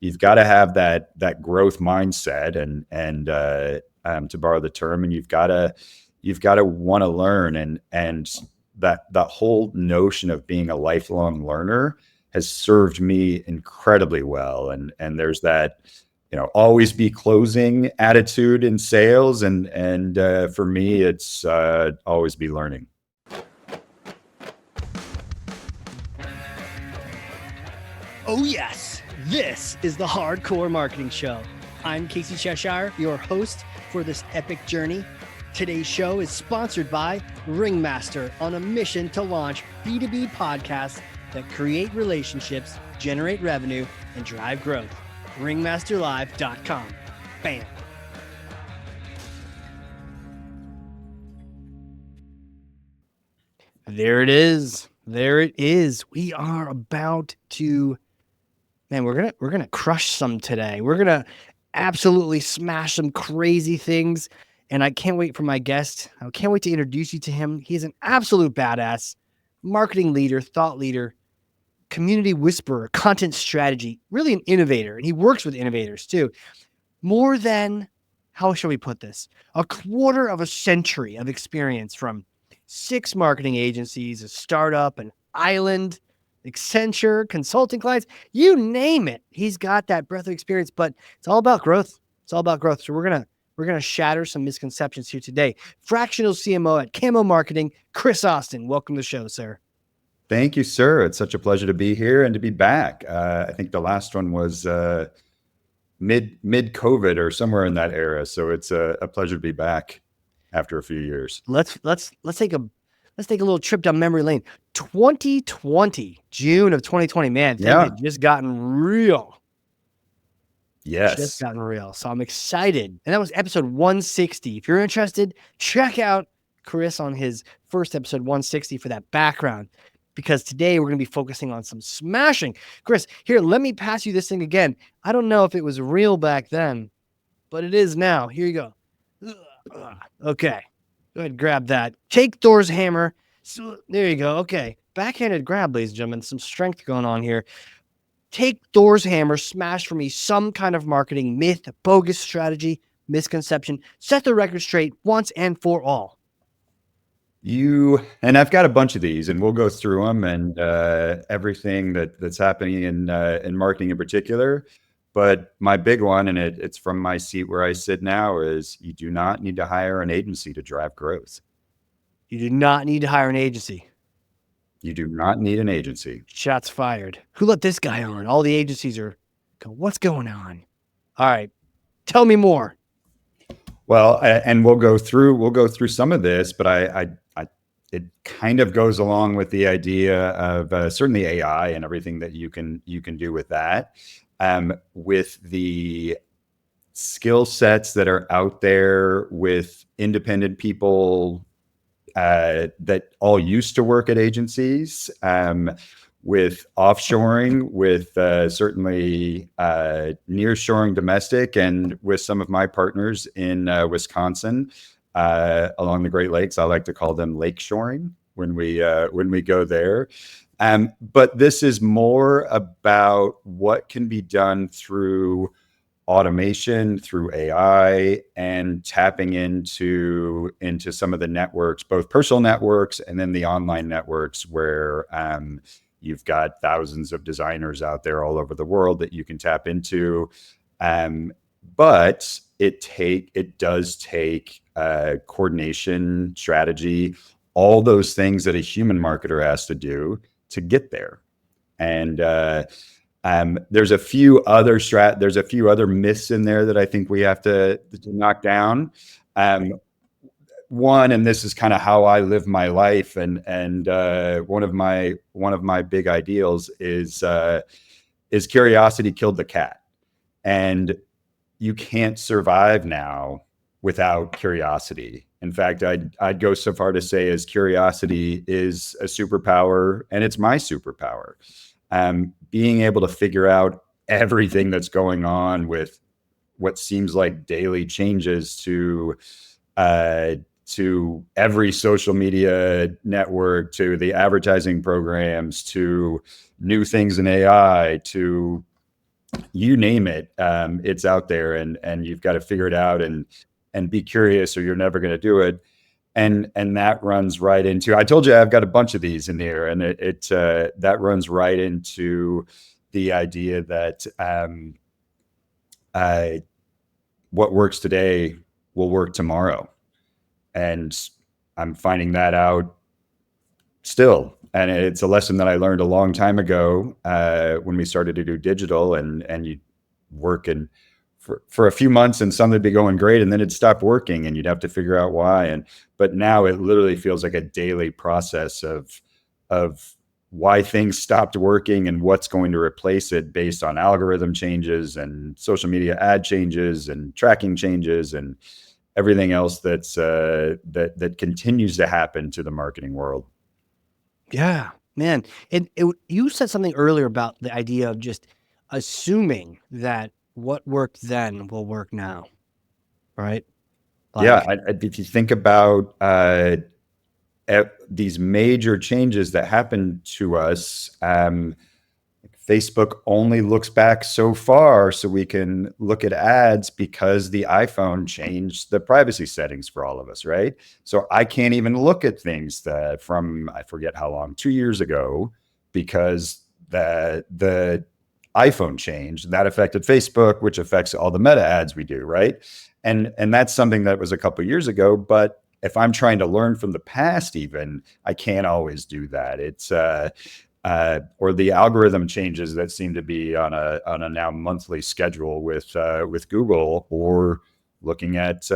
you've got to have that growth mindset, and to borrow the term, and you've got to want to learn, and that whole notion of being a lifelong learner has served me incredibly well. And there's that, always be closing attitude in sales. And for me, it's always be learning. Oh yes, this is the Hardcore Marketing Show. I'm Casey Cheshire, your host for this epic journey. Today's show is sponsored by Ringmaster, on a mission to launch B2B podcasts that create relationships, generate revenue, and drive growth. Ringmasterlive.com. Bam. There it is. There it is. We are about to, man, we're gonna crush some today. We're gonna absolutely smash some crazy things. And I can't wait for my guest. I can't wait to introduce you to him. He's an absolute badass, marketing leader, thought leader, community whisperer, content strategy, really an innovator. And he works with innovators too. More than, how shall we put this? A quarter of a century of experience from 6 marketing agencies, a startup, an island, Accenture, consulting clients, you name it. He's got that breadth of experience, but it's all about growth. It's all about growth. So we're going to shatter some misconceptions here today. Fractional CMO at CAMO Marketing, Chris Austin. Welcome to the show, sir. Thank you, sir. It's such a pleasure to be here and to be back. I think the last one was mid COVID or somewhere in that era. So it's a pleasure to be back after a few years. Let's take a little trip down memory lane. 2020, June of 2020, man, things had just gotten real. Yes. Just gotten real. So I'm excited. And that was episode 160. If you're interested, check out Chris on his first episode 160 for that background, because today we're going to be focusing on some smashing. Chris, here, let me pass you this thing again. I don't know if it was real back then, but it is now. Here you go. Okay. Go ahead and grab that. Take Thor's hammer. So, there you go. Okay. Backhanded grab, ladies and gentlemen. Some strength going on here. Take Thor's hammer, smash for me some kind of marketing myth, bogus strategy, misconception. Set the record straight once and for all. And I've got a bunch of these, and we'll go through them and everything that's happening in marketing in particular. But my big one, and it's from my seat where I sit now, is you do not need to hire an agency to drive growth. You do not need to hire an agency. You do not need an agency. Shots fired. Who let this guy on? All the agencies are going, what's going on? All right. Tell me more. Well, and we'll go through some of this, but it kind of goes along with the idea of certainly AI and everything that you can do with that. With the skill sets that are out there with independent people that all used to work at agencies, with offshoring, with certainly nearshoring domestic, and with some of my partners in Wisconsin along the Great Lakes. I like to call them lake shoring when we go there. But this is more about what can be done through automation, through AI, and tapping into some of the networks, both personal networks and then the online networks, where you've got thousands of designers out there all over the world that you can tap into. But it does take coordination, strategy, all those things that a human marketer has to do to get there. And there's a few other myths in there that I think we have to knock down. One, and this is kind of how I live my life, and one of my big ideals is curiosity killed the cat, and you can't survive now without curiosity. In fact, I'd go so far to say as curiosity is a superpower, and it's my superpower. Being able to figure out everything that's going on with what seems like daily changes to every social media network, to the advertising programs, to new things in AI, to you name it, it's out there, and you've got to figure it out and be curious, or you're never going to do it. And that runs right into, I told you I've got a bunch of these in here, and that runs right into the idea that uh, what works today will work tomorrow. And I'm finding that out still. And it's a lesson that I learned a long time ago, when we started to do digital, and you work and for a few months, and something would be going great, and then it'd stop working, and you'd have to figure out why. But now it literally feels like a daily process of why things stopped working and what's going to replace it, based on algorithm changes and social media ad changes and tracking changes and everything else that continues to happen to the marketing world. Yeah, man. You said something earlier about the idea of just assuming that what worked then will work now, right? Yeah, Like, if you think about these major changes that happen to us, Facebook only looks back so far, so we can look at ads, because the iPhone changed the privacy settings for all of us, right? So I can't even look at things that from, I forget how long, 2 years ago, because the iPhone changed. That affected Facebook, which affects all the meta ads we do, right? And that's something that was a couple of years ago. But if I'm trying to learn from the past, even, I can't always do that. It's or the algorithm changes that seem to be on a now monthly schedule with Google, or looking at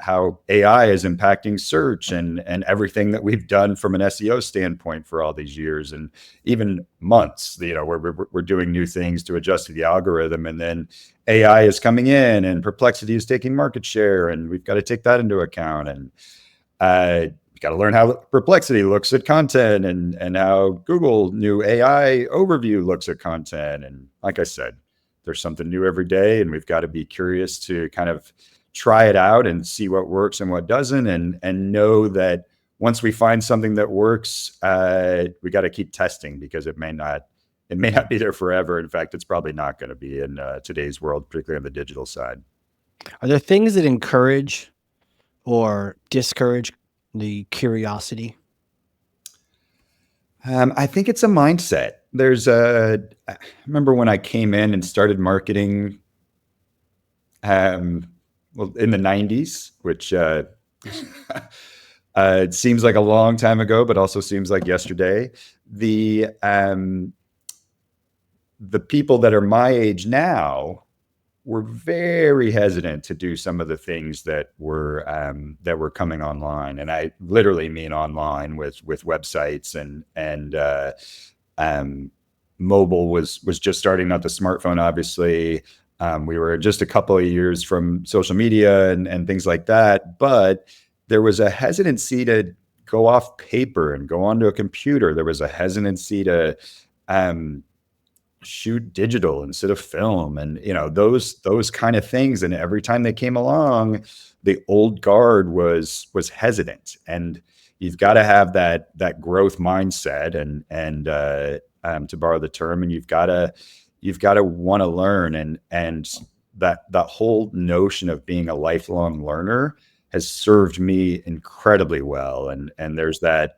how AI is impacting search, and everything that we've done from an SEO standpoint for all these years, and even months. We're doing new things to adjust to the algorithm, and then AI is coming in, and Perplexity is taking market share, and we've got to take that into account. And you got to learn how Perplexity looks at content, and how Google new AI overview looks at content. And like I said, there's something new every day, and we've got to be curious to kind of try it out and see what works and what doesn't, and know that once we find something that works, we got to keep testing, because it may not be there forever. In fact, it's probably not going to be in today's world, particularly on the digital side. are there things that encourage or discourage the curiosity? I think it's a mindset. I remember when I came in and started marketing, um, well, in the 90s, which it seems like a long time ago, but also seems like yesterday. The people that are my age now were very hesitant to do some of the things that were coming online, and I literally mean online, with websites, and um, mobile was just starting, not the smartphone, obviously. We were just a couple of years from social media and things like that, but there was a hesitancy to go off paper and go onto a computer. There was a hesitancy to um, shoot digital instead of film, and those kind of things. And every time they came along, the old guard was hesitant. And you've got to have that growth mindset, and to borrow the term, and you've got to want to learn, and that whole notion of being a lifelong learner has served me incredibly well. And there's that,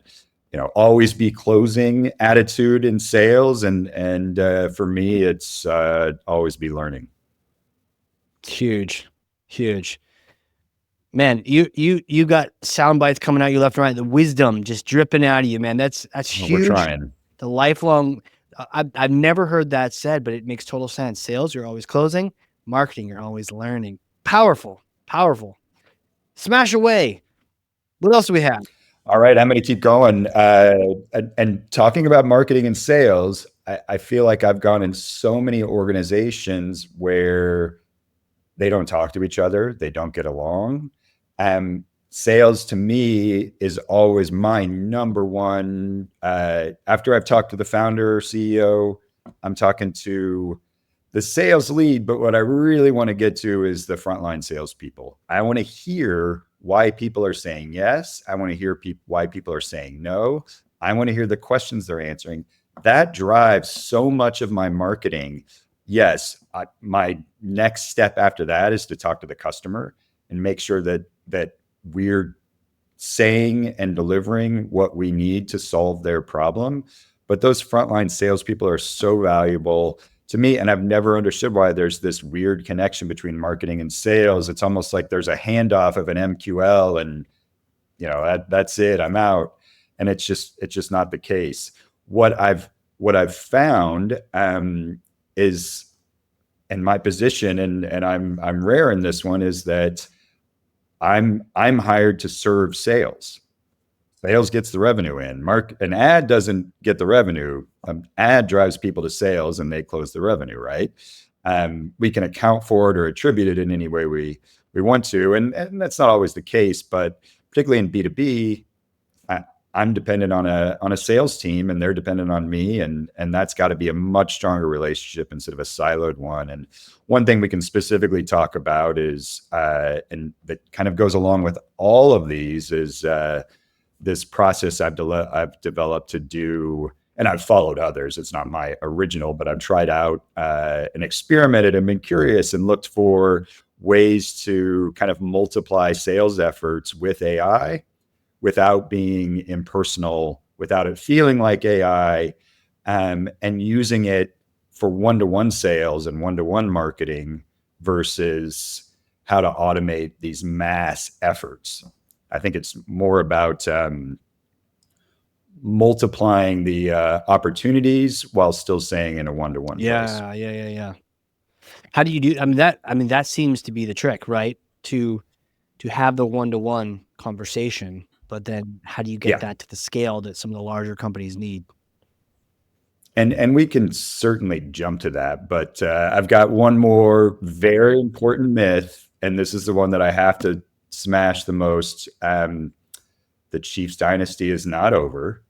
always be closing attitude in sales, and for me, it's always be learning. Huge, huge. Man, you got sound bites coming out you left and right. The wisdom just dripping out of you, man. That's Well, we're huge. trying. The lifelong. I've never heard that said, but it makes total sense. Sales, you're always closing. Marketing, you're always learning. Powerful, powerful. Smash away. What else do we have? All right, I'm going to keep going. And talking about marketing and sales, I feel like I've gone in so many organizations where they don't talk to each other, they don't get along. Sales to me is always my number one. After I've talked to the founder, CEO, I'm talking to the sales lead. But what I really want to get to is the frontline salespeople. I want to hear why people are saying yes. I want to hear why people are saying no. I want to hear the questions they're answering. That drives so much of my marketing. yes, my next step after that is to talk to the customer and make sure that we're saying and delivering what we need to solve their problem. But those frontline salespeople are so valuable to me, and I've never understood why there's this weird connection between marketing and sales. It's almost like there's a handoff of an MQL, and that's it. I'm out, and it's just not the case. What I've found is, in my position, and I'm rare in this one, is that I'm hired to serve sales. Sales gets the revenue in. An ad doesn't get the revenue. Ad drives people to sales, and they close the revenue, right? We can account for it or attribute it in any way we want to, and that's not always the case. But particularly in B2B, I, I'm dependent on a sales team, and they're dependent on me, and that's got to be a much stronger relationship instead of a siloed one. And one thing we can specifically talk about is, and that kind of goes along with all of these, is this process I've developed to do, and I've followed others. It's not my original, but I've tried out and experimented and been curious and looked for ways to kind of multiply sales efforts with AI without being impersonal, without it feeling like AI, and using it for one-to-one sales and one-to-one marketing versus how to automate these mass efforts. I think it's more about multiplying the opportunities while still staying in a one-to-one place. Yeah. How do you do? That seems to be the trick, right? To have the one-to-one conversation, but then how do you get Yeah, that to the scale that some of the larger companies need? and we can certainly jump to that, but I've got one more very important myth, and this is the one that I have to smash the most. The Chiefs dynasty is not over.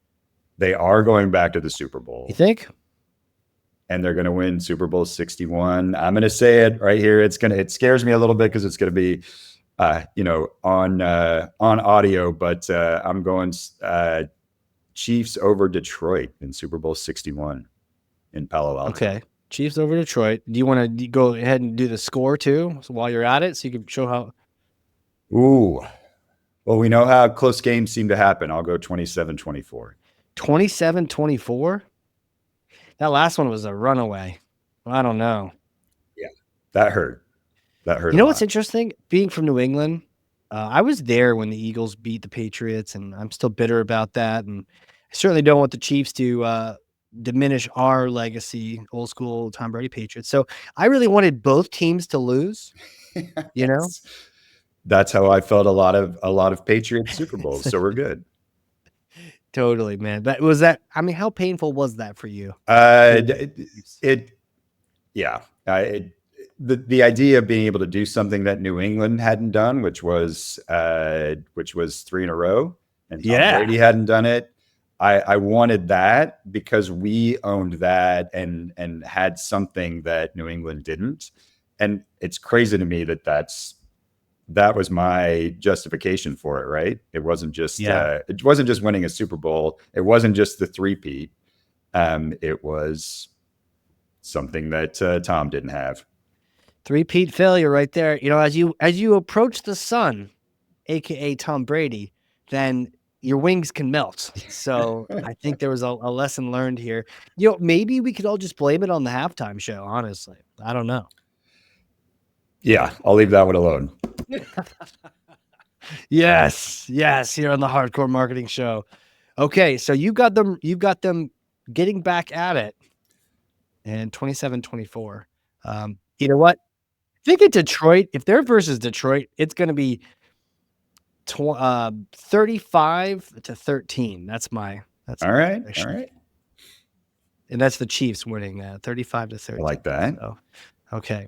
They are going back to the Super You Bowl, think? and they're going to win Super Bowl 61. I'm going to say it right here. It scares me a little bit because it's going to be on audio, but I'm going Chiefs over Detroit in Super Bowl 61 in Palo Alto. Okay. Chiefs over Detroit. Do you want to go ahead and do the score too, so while you're at it, so you can show how? Ooh. Well, we know how close games seem to happen. I'll go 27-24. 27-24? That last one was a runaway. I don't know. Yeah, that hurt. That hurt You a know what's lot. interesting? Being from New England, I was there when the Eagles beat the Patriots, and I'm still bitter about that. And I certainly don't want the Chiefs to diminish our legacy, old school Tom Brady Patriots. So I really wanted both teams to lose. You know, that's that's how I felt a lot of Patriots Super Bowls. So we're good. totally, man. But was that? I mean, how painful was that for you? Uh, it yeah. The idea of being able to do something that New England hadn't done, which was three in a row, and Tom Yeah, Brady hadn't done it. I wanted that because we owned that and had something that New England didn't. And it's crazy to me that was my justification for it, right? yeah. It wasn't just winning a Super Bowl. It wasn't just the three-peat. It was something that Tom didn't have. Three-peat failure right there. You know, as you approach the sun, aka Tom Brady, then your wings can melt. So I think there was a lesson learned here. You know, maybe we could all just blame it on the halftime show. Honestly, I don't know. Yeah, I'll leave that one alone. Yes, here on the Hardcore Marketing Show. Okay, so you've got them getting back at it in 27-24. You know what? I think at Detroit, if they're versus Detroit, it's going to be 35-13. That's my All right. All prediction. right. And that's the Chiefs winning 35-13. I like that. So, okay.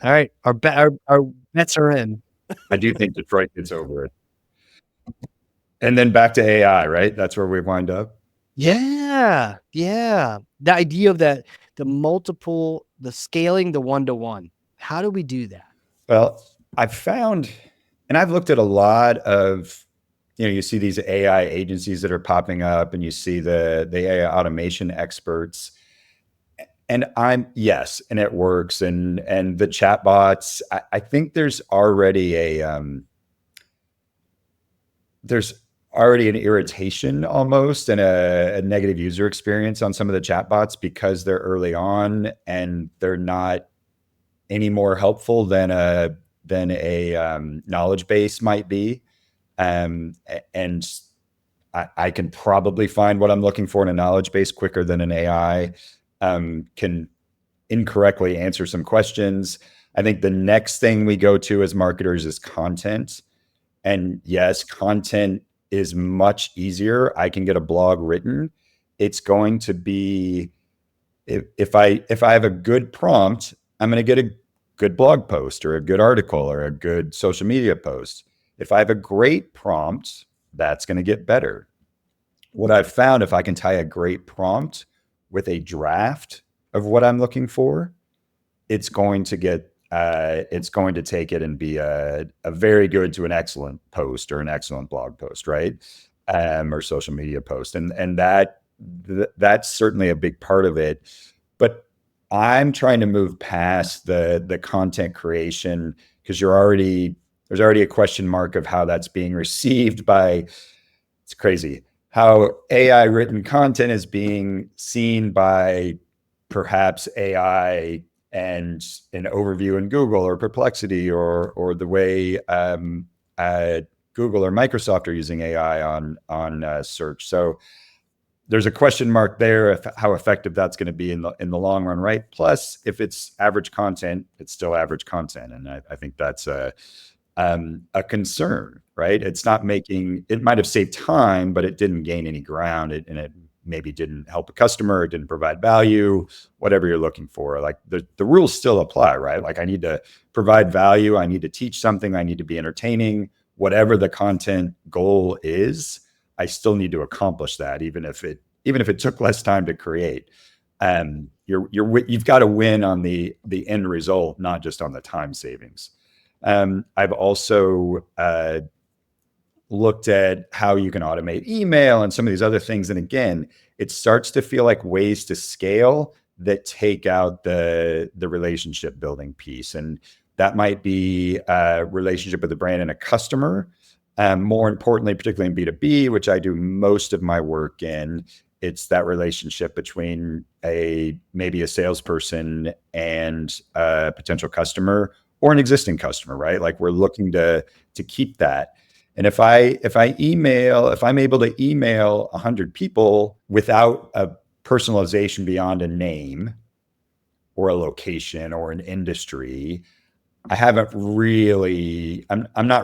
All right. Our bets are in. I do think Detroit gets over it. And then back to AI, right? That's where we wind up. Yeah. The idea of that, the scaling, the one-to-one. How do we do that? Well, I've found, and I've looked at a lot of, you see these AI agencies that are popping up, and you see the AI automation experts. And yes, and it works. And the chatbots, I think there's already an irritation almost and a negative user experience on some of the chatbots because they're early on and they're not any more helpful than a knowledge base might be. And I can probably find what I'm looking for in a knowledge base quicker than an AI can incorrectly answer some questions. I think the next thing we go to as marketers is content. And yes, content is much easier. I can get a blog written. It's going to be if I have a good prompt, I'm going to get a good blog post or a good article or a good social media post. If I have a great prompt, that's going to get better. What I've found, if I can tie a great prompt with a draft of what I'm looking for, it's going to take it and be a very good to an excellent post or an excellent blog post, right? Or social media post. And that's certainly a big part of it. But I'm trying to move past the content creation because there's already a question mark of how that's being received by. It's crazy how AI written content is being seen by perhaps AI and an overview in Google or Perplexity or the way Google or Microsoft are using AI on search. So there's a question mark there of how effective that's going to be in the long run, right? Plus, if it's average content, it's still average content, and I think that's a concern, right? It's not making, it might have saved time, but it didn't gain any ground. And it maybe didn't help a customer. It didn't provide value, whatever you're looking for. Like the rules still apply, right? Like I need to provide value. I need to teach something. I need to be entertaining, whatever the content goal is. I still need to accomplish that, even if it took less time to create. You've got to win on the end result, not just on the time savings. I've also looked at how you can automate email and some of these other things. And again, it starts to feel like ways to scale that take out the relationship building piece. And that might be a relationship with a brand and a customer. More importantly, particularly in B2B, which I do most of my work in, it's that relationship between maybe a salesperson and a potential customer or an existing customer, right? Like we're looking to keep that. And if I'm able to email 100 people without a personalization beyond a name or a location or an industry, I'm not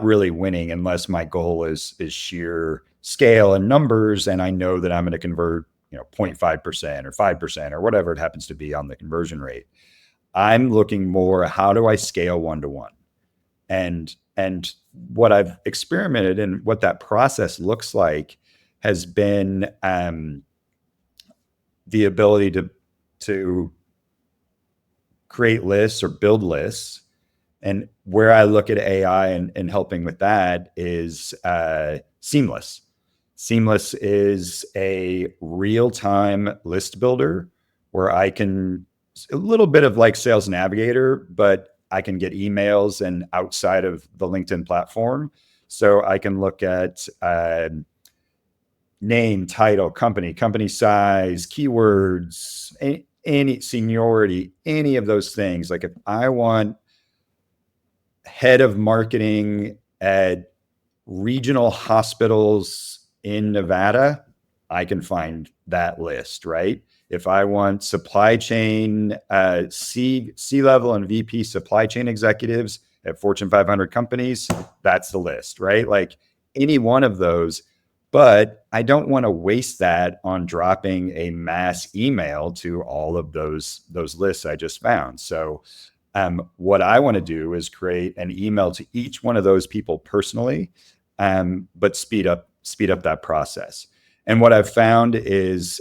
really winning unless my goal is sheer scale and numbers. And I know that I'm going to convert, 0.5% or 5% or whatever it happens to be on the conversion rate. I'm looking more, how do I scale one-to-one? And what I've experimented and what that process looks like has been the ability to create lists or build lists. And where I look at AI and helping with that is Seamless. Seamless is a real-time list builder where I can, a little bit of like Sales Navigator, but I can get emails and outside of the LinkedIn platform. So I can look at name, title, company size, keywords, any seniority, any of those things. Like if I want head of marketing at regional hospitals in Nevada, I can find that list, right? If I want supply chain, C-level and VP supply chain executives at Fortune 500 companies, that's the list, right? Like any one of those. But I don't want to waste that on dropping a mass email to all of those lists I just found. So what I want to do is create an email to each one of those people personally, but speed up that process. And what I've found is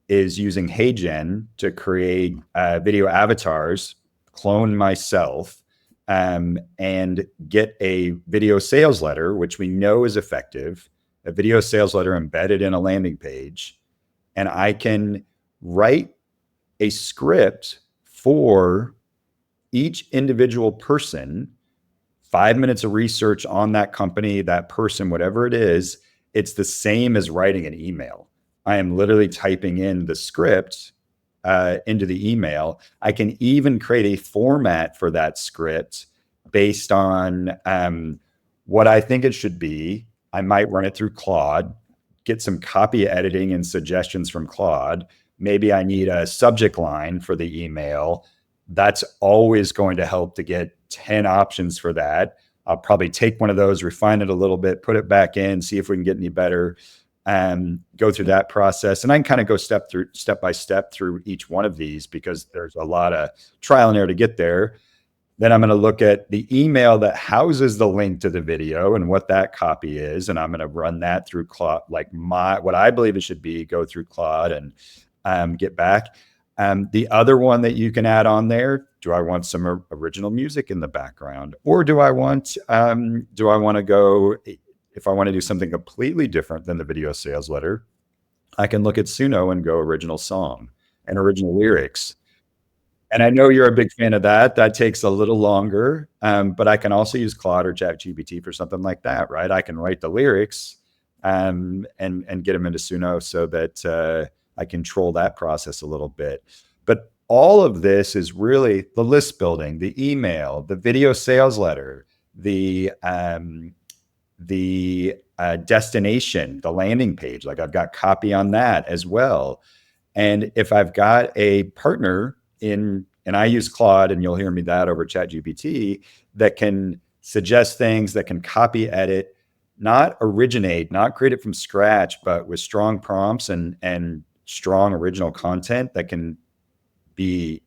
using HeyGen to create video avatars, clone myself, and get a video sales letter, which we know is effective, a video sales letter embedded in a landing page. And I can write a script for each individual person, 5 minutes of research on that company, that person, whatever it is. It's the same as writing an email. I am literally typing in the script into the email. I can even create a format for that script based on what I think it should be. I might run it through Claude, get some copy editing and suggestions from Claude. Maybe I need a subject line for the email. That's always going to help to get 10 options for that. I'll probably take one of those, refine it a little bit, put it back in, see if we can get any better, and go through that process. And I can kind of go step by step through each one of these because there's a lot of trial and error to get there. Then I'm going to look at the email that houses the link to the video and what that copy is. And I'm going to run that through Claude, like what I believe it should be, go through Claude and get back. The other one that you can add on there, do I want some original music in the background? Or do I want to go, if I want to do something completely different than the video sales letter, I can look at Suno and go original song and original lyrics. And I know you're a big fan of that. That takes a little longer, but I can also use Claude or ChatGPT for something like that, right? I can write the lyrics and get them into Suno so that I control that process a little bit. But all of this is really the list building, the email, the video sales letter, the destination, the landing page. Like I've got copy on that as well. And if I've got a partner and I use Claude, and you'll hear me that over ChatGPT, that can suggest things, that can copy edit, not originate, not create it from scratch, but with strong prompts and strong original content that can be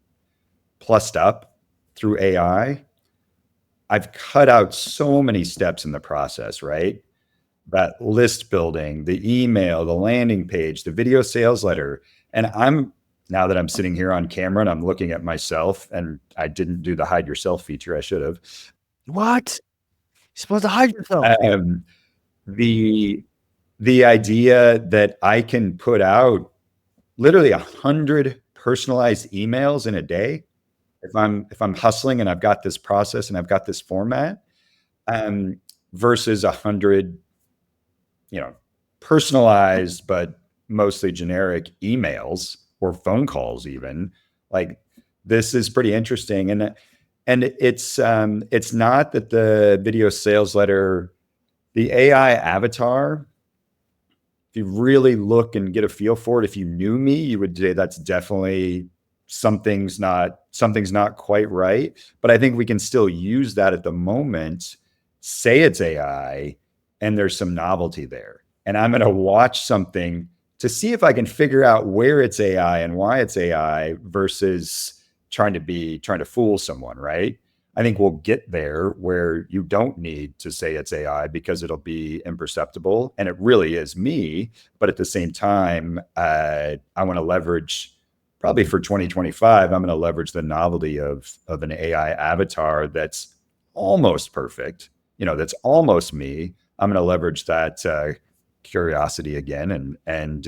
plussed up through AI. I've cut out so many steps in the process, right? That list building, the email, the landing page, the video sales letter. And now that I'm sitting here on camera and I'm looking at myself, and I didn't do the hide yourself feature, I should have. What? You're supposed to hide yourself. The idea that I can put out literally 100 personalized emails in a day, if I'm hustling and I've got this process and I've got this format, versus 100, personalized but mostly generic emails or phone calls, even. Like, this is pretty interesting. And it's not that the video sales letter, the AI avatar, if you really look and get a feel for it, if you knew me, you would say that's definitely something's not quite right. But I think we can still use that at the moment, say it's AI, and there's some novelty there. And I'm going to watch something to see if I can figure out where it's AI and why it's AI versus trying to fool someone, right? I think we'll get there where you don't need to say it's AI because it'll be imperceptible and it really is me. But at the same time, I want to leverage, probably for 2025, I'm going to leverage the novelty of an AI avatar that's almost perfect, that's almost me. I'm going to leverage that curiosity again and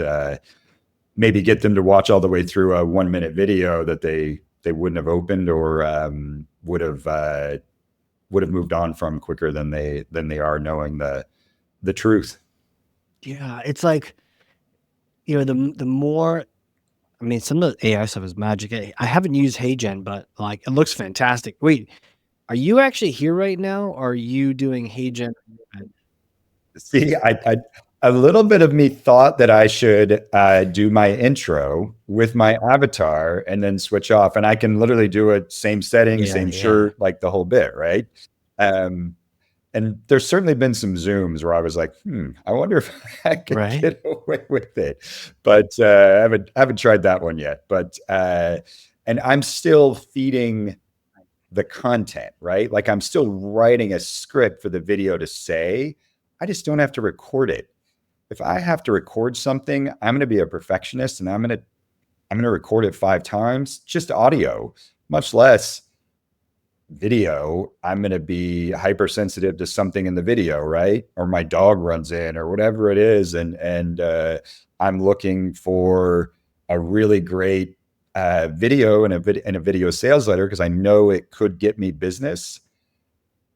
maybe get them to watch all the way through a 1-minute video that they wouldn't have opened or would have moved on from quicker than they are knowing the truth. Yeah, it's like, the more, I mean, some of the AI stuff is magic. I haven't used HeyGen, but like it looks fantastic. Wait, are you actually here right now? Or are you doing HeyGen? See, I a little bit of me thought that I should do my intro with my avatar and then switch off, and I can literally do it same settings, Yeah, same yeah. shirt, like the whole bit, right? And there's certainly been some Zooms where I was like, I wonder if I could Right. get away with it. But I haven't tried that one yet. But and I'm still feeding the content, right? Like I'm still writing a script for the video to say. I just don't have to record it. If I have to record something, I'm going to be a perfectionist and I'm going to record it 5 times, just audio, much less video. I'm going to be hypersensitive to something in the video, right? Or my dog runs in or whatever it is. And I'm looking for a really great video and a video sales letter because I know it could get me business,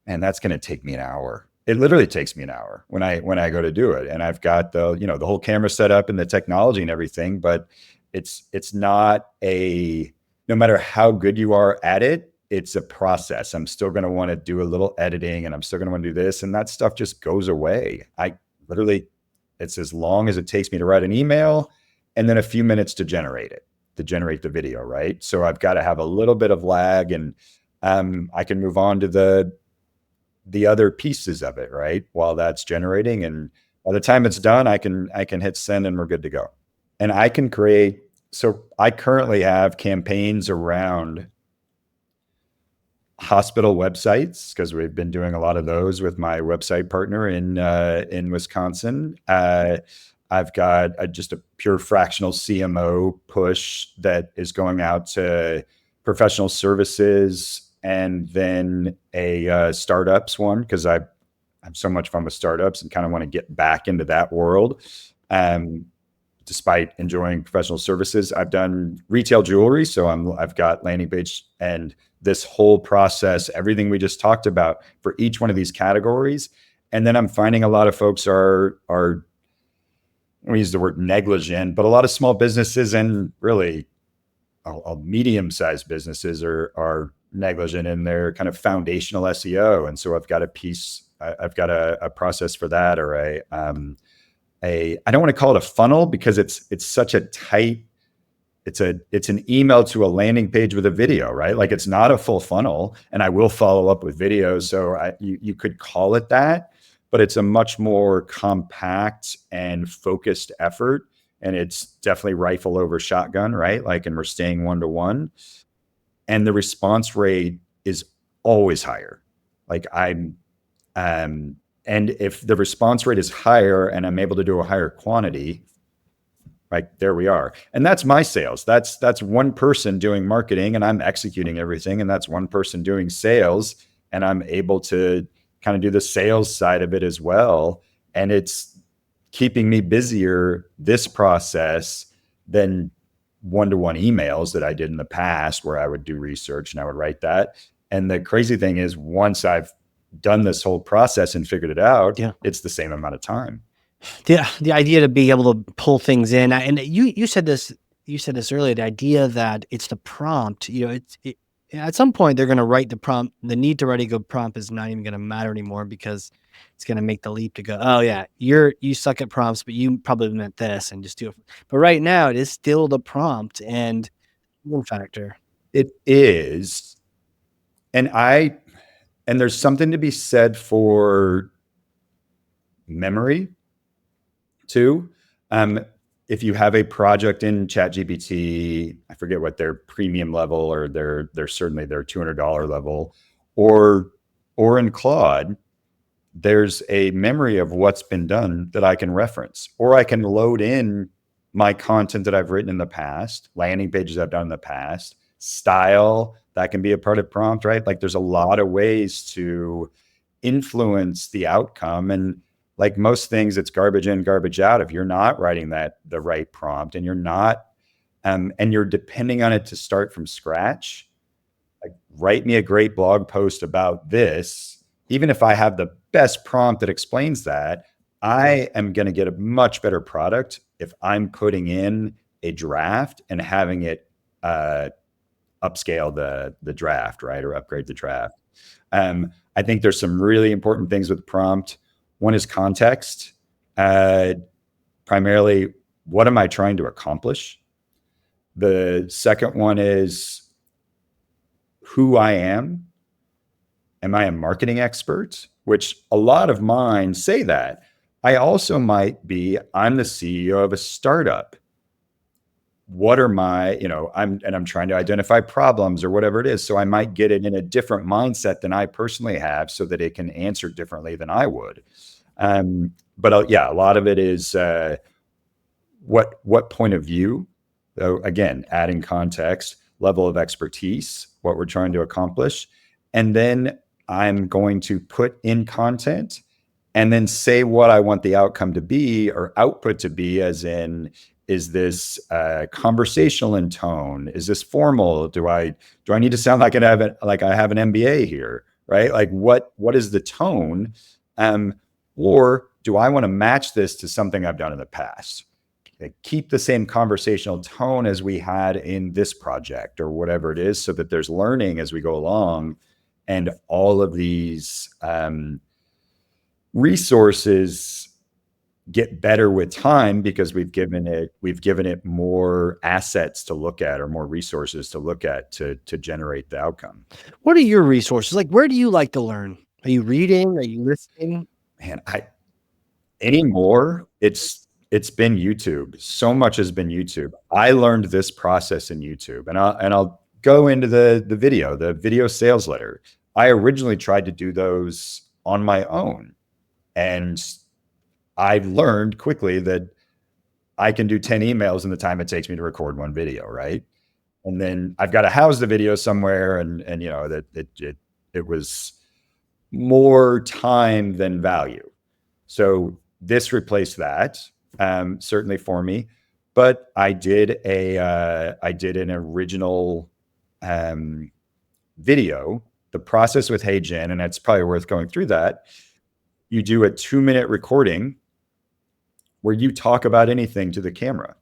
and that's going to take me an hour. It literally takes me an hour when I go to do it, and I've got the whole camera set up and the technology and everything, but it's not a, no matter how good you are at it, it's a process. I'm still going to want to do a little editing, and I'm still going to want to do this, and that stuff just goes away. I literally, it's as long as it takes me to write an email and then a few minutes to generate the video, right? So I've got to have a little bit of lag, and I can move on to the other pieces of it, right? While that's generating. And by the time it's done, I can hit send and we're good to go. And I can create, so I currently have campaigns around hospital websites because we've been doing a lot of those with my website partner in Wisconsin. I've got just a pure fractional CMO push that is going out to professional services, and then a startups one because I have so much fun with startups and kind of want to get back into that world. Despite enjoying professional services, I've done retail jewelry, so I've got landing page and this whole process, everything we just talked about for each one of these categories. And then I'm finding a lot of folks are we use the word negligent, but a lot of small businesses and really medium-sized businesses are negligent in their kind of foundational SEO. And so I've got a process for that, or I don't want to call it a funnel because it's such a tight, it's an email to a landing page with a video, right? Like it's not a full funnel, and I will follow up with videos. So you could call it that, but it's a much more compact and focused effort. And it's definitely rifle over shotgun, right? Like, and we're staying 1-to-1, and the response rate is always higher. Like and if the response rate is higher and I'm able to do a higher quantity, like there we are. And that's my sales. That's one person doing marketing and I'm executing everything. And that's one person doing sales and I'm able to kind of do the sales side of it as well. And it's keeping me busier, this process, than 1-to-1 emails that I did in the past where I would do research and I would write that. And the crazy thing is, once I've done this whole process and figured it out, it's the same amount of time. The idea to be able to pull things in, and you said this earlier, the idea that it's the prompt, at some point they're going to write the prompt. The need to write a good prompt is not even going to matter anymore because it's going to make the leap to go, oh yeah, you suck at prompts, but you probably meant this, and just do it. But right now it is still the prompt and one factor. It is. And there's something to be said for memory too. If you have a project in ChatGPT, I forget what their premium level or their certainly their $200 level, or in Claude, there's a memory of what's been done that I can reference, or I can load in my content that I've written in the past, landing pages I've done in the past, style that can be a part of prompt, right? Like there's a lot of ways to influence the outcome. And like most things, it's garbage in, garbage out. If you're not writing the right prompt and you're not, and you're depending on it to start from scratch, like write me a great blog post about this. Even if I have the best prompt that explains that, I am going to get a much better product if I'm putting in a draft and having it upscale the draft, right? Or upgrade the draft. I think there's some really important things with prompt. One is context. Primarily, what am I trying to accomplish? The second one is who I am. Am I a marketing expert? Which a lot of mine say that. I also might be, I'm the CEO of a startup. What are my, I'm trying to identify problems or whatever it is. So I might get it in a different mindset than I personally have so that it can answer differently than I would. But yeah, a lot of it is what point of view, again, adding context, level of expertise, what we're trying to accomplish. And then I'm going to put in content and then say what I want the outcome to be or output to be, as in Is this conversational in tone? Is this formal? Do I need to sound like I have an MBA here, right? Like what is the tone? Or do I want to match this to something I've done in the past? Like, keep the same conversational tone as we had in this project or whatever it is, so that there's learning as we go along, and all of these resources get better with time because we've given it more assets to look at, or more resources to look at, to generate the outcome. What are your resources? Like, where do you like to learn? Are you reading? Are you listening? Man, anymore, it's been YouTube. So much has been YouTube. I learned this process in YouTube, and I'll go into the video sales letter. I originally tried to do those on my own, and I learned quickly that I can do 10 emails in the time it takes me to record one video, right? And then I've got to house the video somewhere, and that it was more time than value. So this replaced that, certainly for me. But I did an original video, the process with Hey Jen, and it's probably worth going through that. You do a 2-minute recording where you talk about anything to the camera.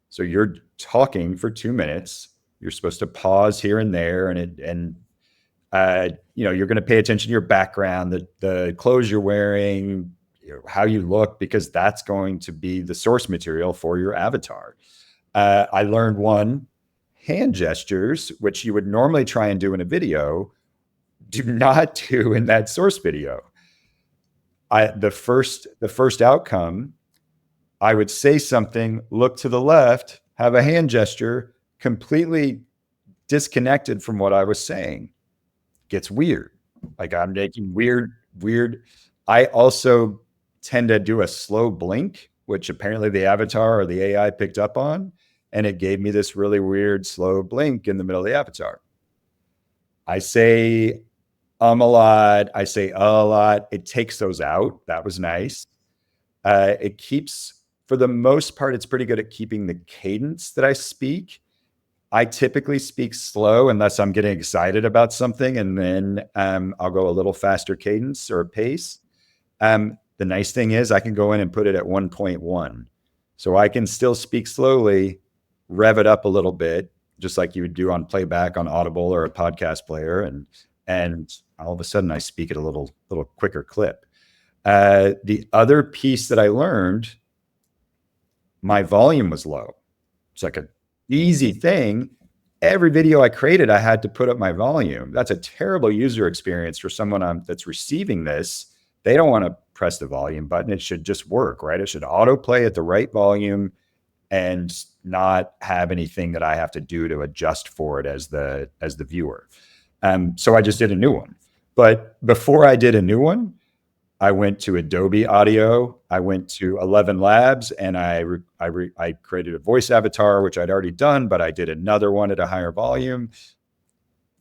So you're talking for 2 minutes. You're supposed to pause here and there, and you're going to pay attention to your background, the clothes you're wearing, how you look, because that's going to be the source material for your avatar. I learned hand gestures, which you would normally try and do in a video, do not do in that source video. The first outcome, I would say something, look to the left, have a hand gesture, completely disconnected from what I was saying. Gets weird. Like, I'm making weird. I also tend to do a slow blink, which apparently the avatar or the AI picked up on, and it gave me this really weird slow blink in the middle of the avatar. I say a lot. I say a lot. It takes those out. That was nice. It keeps, for the most part, it's pretty good at keeping the cadence that I speak. I typically speak slow unless I'm getting excited about something, and then I'll go a little faster cadence or pace. The nice thing is I can go in and put it at 1.1. So I can still speak slowly, rev it up a little bit, just like you would do on playback on Audible or a podcast player. And all of a sudden I speak at a little quicker clip. The other piece that I learned, my volume was low. It's like an easy thing. Every video I created, I had to put up my volume. That's a terrible user experience for someone that's receiving this. They don't want to press the volume button. It should just work, right? It should autoplay at the right volume and not have anything that I have to do to adjust for it as the viewer. So I just did a new one. But before I did a new one, I went to Adobe Audio. I went to 11 Labs, and I created a voice avatar, which I'd already done, but I did another one at a higher volume.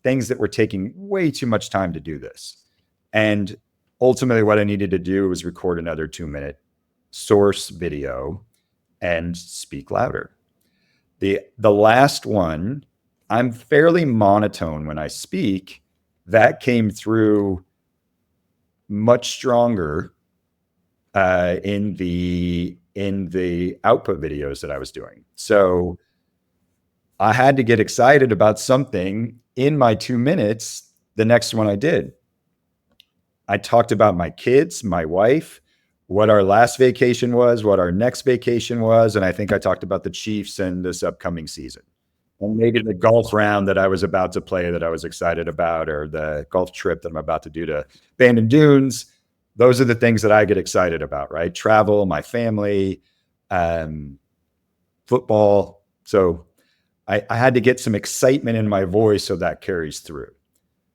Things that were taking way too much time to do this. And ultimately what I needed to do was record another 2-minute source video and speak louder. The last one, I'm fairly monotone when I speak. That came through much stronger in the output videos that I was doing. So I had to get excited about something in my 2 minutes. The next one I did, I talked about my kids, my wife, what our last vacation was, what our next vacation was, and I think I talked about the Chiefs and this upcoming season. And maybe the golf round that I was about to play that I was excited about, or the golf trip that I'm about to do to Bandon Dunes. Those are the things that I get excited about, right? Travel, my family, football. So I had to get some excitement in my voice so that carries through.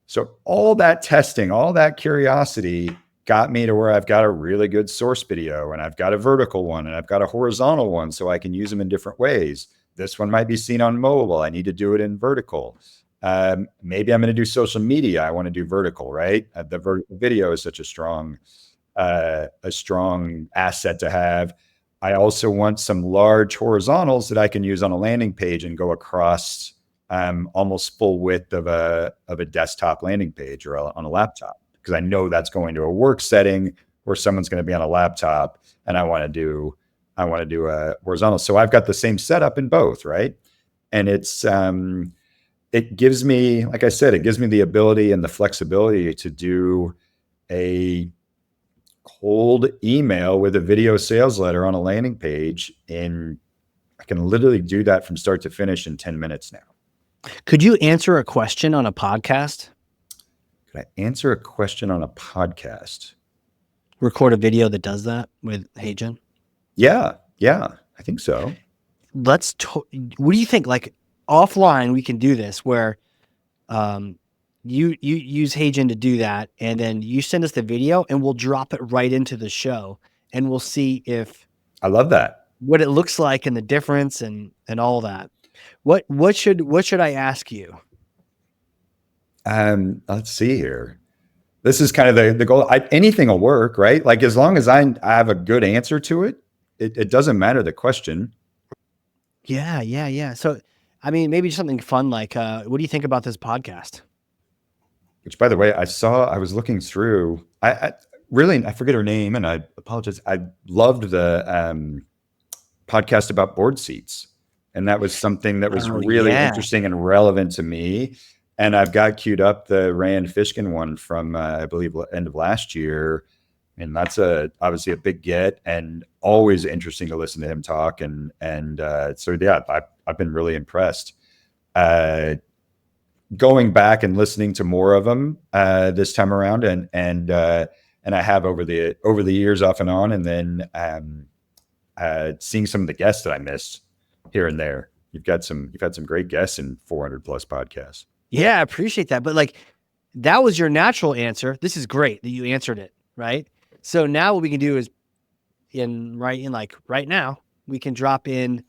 So all that testing, all that curiosity got me to where I've got a really good source video, and I've got a vertical one, and I've got a horizontal one, so I can use them in different ways. This one might be seen on mobile. I need to do it in vertical. Maybe I'm going to do social media. I want to do vertical, right? The vertical video is such a strong asset to have. I also want some large horizontals that I can use on a landing page and go across almost full width of a desktop landing page or on a laptop, because I know that's going to a work setting where someone's going to be on a laptop, and I want to do a horizontal. So I've got the same setup in both, right? And it gives me, like I said, it gives me the ability and the flexibility to do a cold email with a video sales letter on a landing page, and I can literally do that from start to finish in 10 minutes now. Could you answer a question on a podcast? Could I answer a question on a podcast? Record a video that does that with HeyGen? Yeah, I think so. What do you think? Like offline, we can do this where you use HeyGen to do that, and then you send us the video, and we'll drop it right into the show, and we'll see if I love that. what it looks like and the difference and all that. What should I ask you? Let's see here. This is kind of the goal. Anything will work, right? Like as long as I have a good answer to it, it doesn't matter the question. Yeah. So, I mean, maybe something fun like, what do you think about this podcast? Which, by the way, I was looking through. I forget her name, and I apologize. I loved the podcast about board seats, and that was something that was really interesting and relevant to me. And I've got queued up the Rand Fishkin one from I believe end of last year, and that's obviously a big get, and always interesting to listen to him talk. And so yeah, I've been really impressed. Going back and listening to more of them this time around, and I have over the years off and on, and then seeing some of the guests that I missed here and there. You've had some great guests in 400 plus podcasts. Yeah, I appreciate that. But like, that was your natural answer. This is great that you answered it, right? So now what we can do is right now, we can drop in,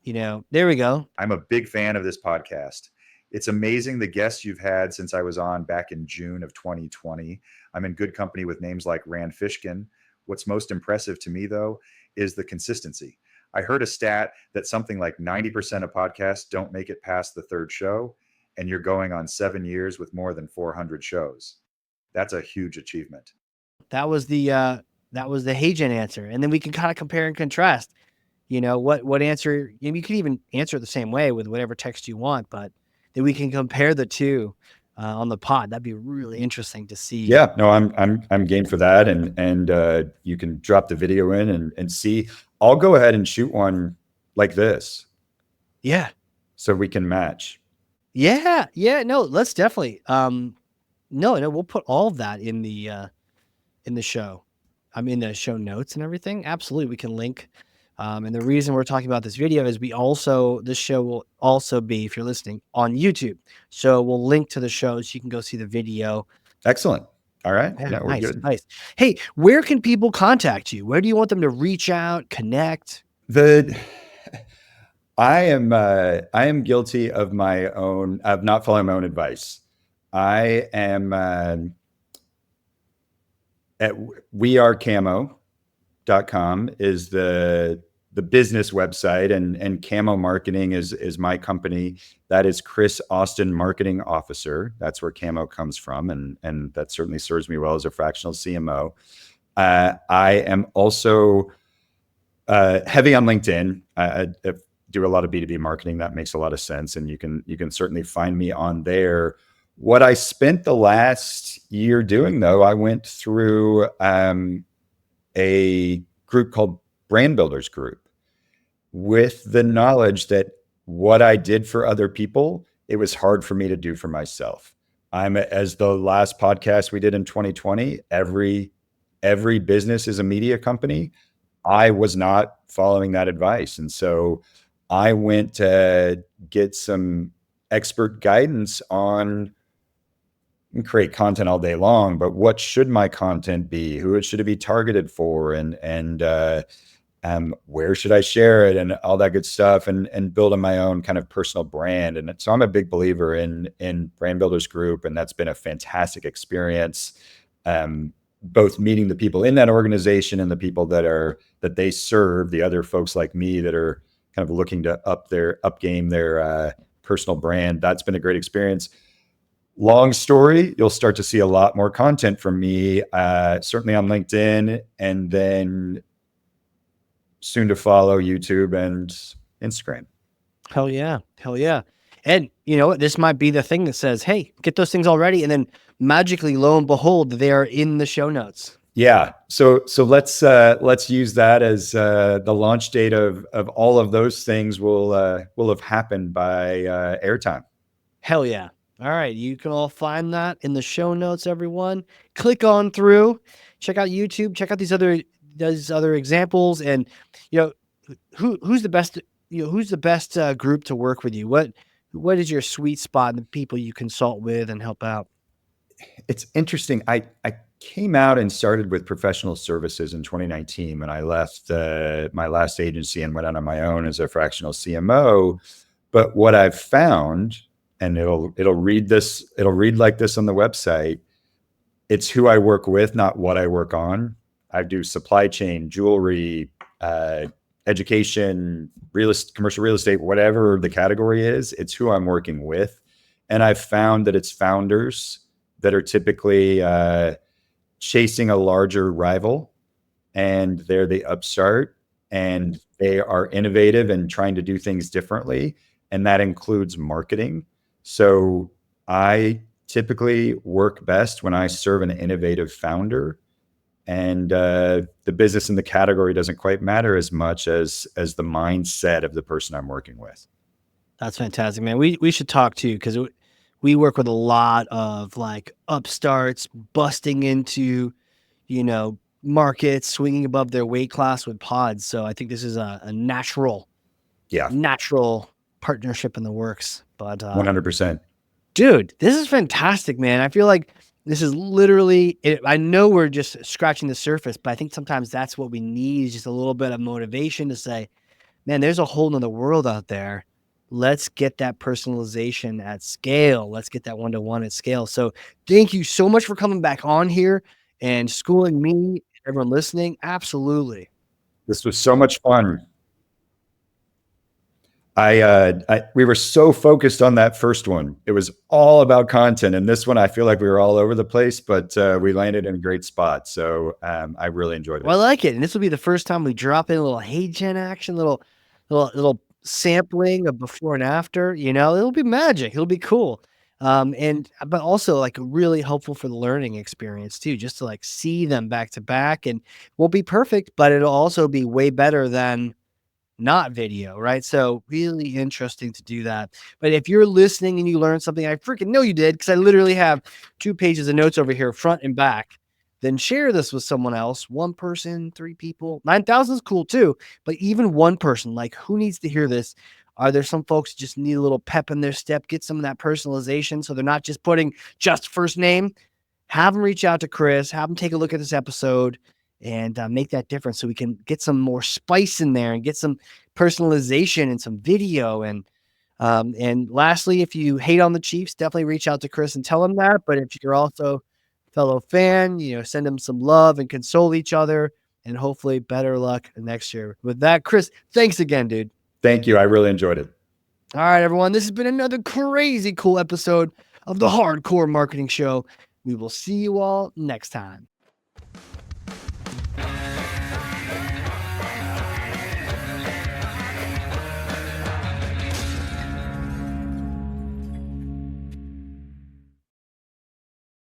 there we go. I'm a big fan of this podcast. It's amazing the guests you've had since I was on back in June of 2020. I'm in good company with names like Rand Fishkin. What's most impressive to me, though, is the consistency. I heard a stat that something like 90% of podcasts don't make it past the third show, and you're going on 7 years with more than 400 shows. That's a huge achievement. That was the HeyGen answer, and then we can kind of compare and contrast. What answer? You can even answer it the same way with whatever text you want, but then we can compare the two on the pod. That'd be really interesting to see. Yeah, no, I'm game for that, and you can drop the video in and see. I'll go ahead and shoot one like this. Yeah, so we can match. Yeah. No, let's definitely. No, we'll put all of that in the show. I'm in the show notes and everything. Absolutely, we can link. And the reason we're talking about this video is this show will also be, if you're listening, on YouTube. So we'll link to the show so you can go see the video. Excellent. All right. Yeah, we're good. Nice. Hey, where can people contact you? Where do you want them to reach out, connect? I am guilty of not following my own advice. I am at wearecamo.com is the business website, and CAMO Marketing is my company. That is Chris Austin, Marketing Officer. That's where CAMO comes from, and that certainly serves me well as a fractional CMO. I am also heavy on LinkedIn. I do a lot of B2B marketing. That makes a lot of sense, and you can certainly find me on there. What I spent the last year doing, though, I went through a group called Brand Builders Group, with the knowledge that what I did for other people, it was hard for me to do for myself. As the last podcast we did in 2020, every business is a media company. I was not following that advice. And so I went to get some expert guidance on create content all day long, but what should my content be? Who should it be targeted for? And where should I share it, and all that good stuff, and building my own kind of personal brand. And so I'm a big believer in Brand Builders Group, and that's been a fantastic experience. both meeting the people in that organization and the people that they serve, the other folks like me that are kind of looking to up game their personal brand. That's been a great experience. Long story, you'll start to see a lot more content from me, certainly on LinkedIn, and then soon to follow YouTube and Instagram. Hell yeah. Hell yeah. And you know what? This might be the thing that says, hey, get those things already. And then magically, lo and behold, they are in the show notes. Yeah. So let's use that as the launch date of all of those things will have happened by airtime. Hell yeah. All right. You can all find that in the show notes, everyone. Click on through, check out YouTube, check out these other examples. And, you know, who's the best, who's the best group to work with you? What is your sweet spot and the people you consult with and help out? It's interesting. I came out and started with professional services in 2019 when I left my last agency and went out on my own as a fractional CMO. But what I've found, and it'll read like this on the website, it's who I work with, not what I work on. I do supply chain, jewelry, education, commercial real estate, whatever the category is. It's who I'm working with, and I've found that it's founders that are typically chasing a larger rival, and they're the upstart, and they are innovative and trying to do things differently, and that includes marketing. So I typically work best when I serve an innovative founder, and the business and the category doesn't quite matter as much as the mindset of the person I'm working with. That's fantastic, man. We should talk too, because we work with a lot of like upstarts busting into, markets, swinging above their weight class with pods. So I think this is a natural Yeah, partnership in the works. But 100%. dude, this is fantastic, man. I feel like this is literally it. I know we're just scratching the surface, but I think sometimes that's what we need, is just a little bit of motivation to say, man, there's a whole nother world out there. Let's get that personalization at scale. Let's get that one-to-one at scale. So thank you so much for coming back on here and schooling me, everyone listening. Absolutely. This was so much fun. We were so focused on that first one. It was all about content, and this one I feel like we were all over the place, but we landed in a great spot. So I really enjoyed it. Well, I like it, and this will be the first time we drop in a little hey gen action, little sampling of before and after. It'll be magic. It'll be cool, but also like really helpful for the learning experience too, just to like see them back to back, and won't be perfect, but it'll also be way better than not video, right? So really interesting to do that. But if you're listening and you learned something, I freaking know you did, because I literally have 2 pages of notes over here, front and back. Then share this with someone else, 1 person, 3 people, 9,000 is cool too. But even 1 person, like, who needs to hear this? Are there some folks who just need a little pep in their step, get some of that personalization, so they're not just putting just first name? Have them reach out to Chris, have them take a look at this episode, and make that difference, so we can get some more spice in there and get some personalization and some video. And lastly, if you hate on the Chiefs, definitely reach out to Chris and tell him that. But if you're also a fellow fan, send him some love and console each other, and hopefully better luck next year. With that, Chris, thanks again, dude. Thank you. I really enjoyed it. All right, everyone. This has been another crazy cool episode of the Hardcore Marketing Show. We will see you all next time.